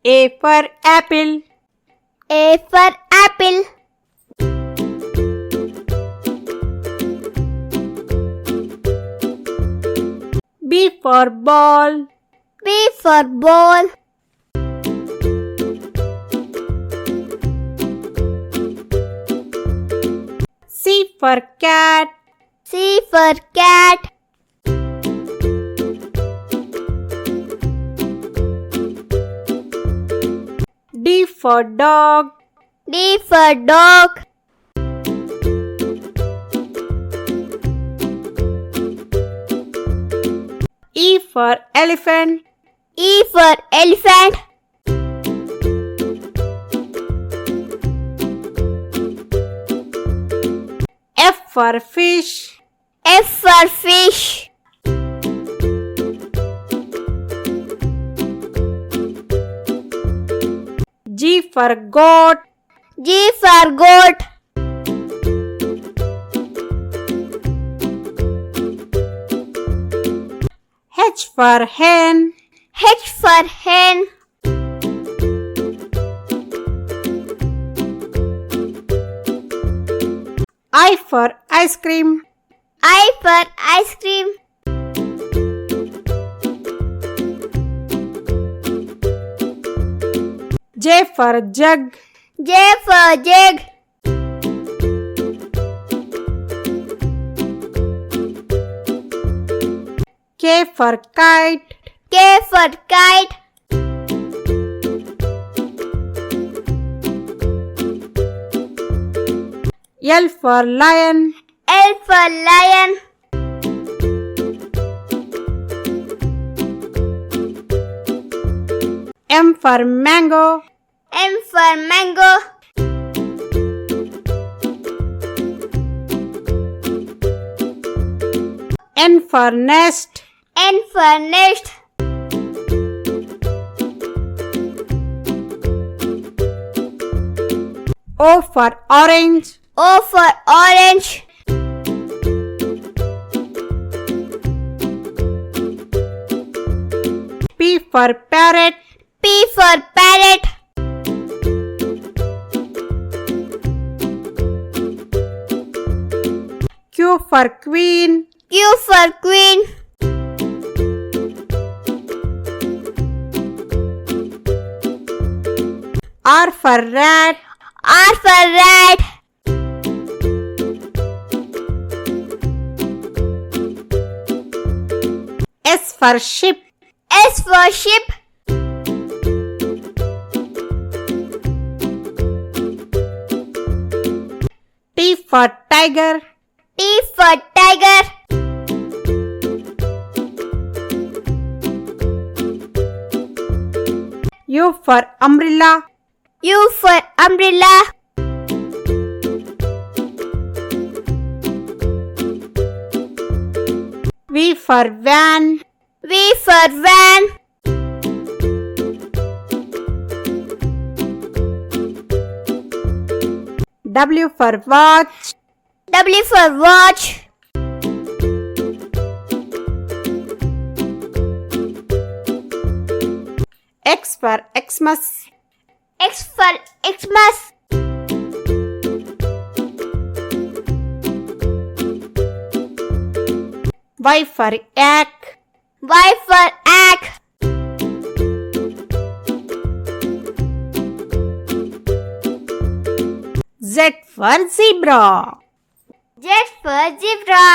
A for apple. A for apple. B for ball. B for ball. C for cat. C for cat. D for dog. D for dog. E for elephant. E for elephant. F for fish. F for fish. G for goat. G for goat. H for hen. H for hen. I for ice cream. I for ice cream. J for jug. J for jug. K for kite. K for kite. L for lion. L for lion. M for mango. M for mango. N for nest. N for nest. O for orange. O for orange. P for parrot. P for parrot. Q for queen. Q for queen. R for rat. R for rat. S for sheep. S for sheep. T for tiger. T for tiger. U for umbrella. U for umbrella. V for van. V for van. W for watch. W for watch. X for Xmas. X for Xmas. Y for yak. Y for egg. Z for zebra. Z for zebra.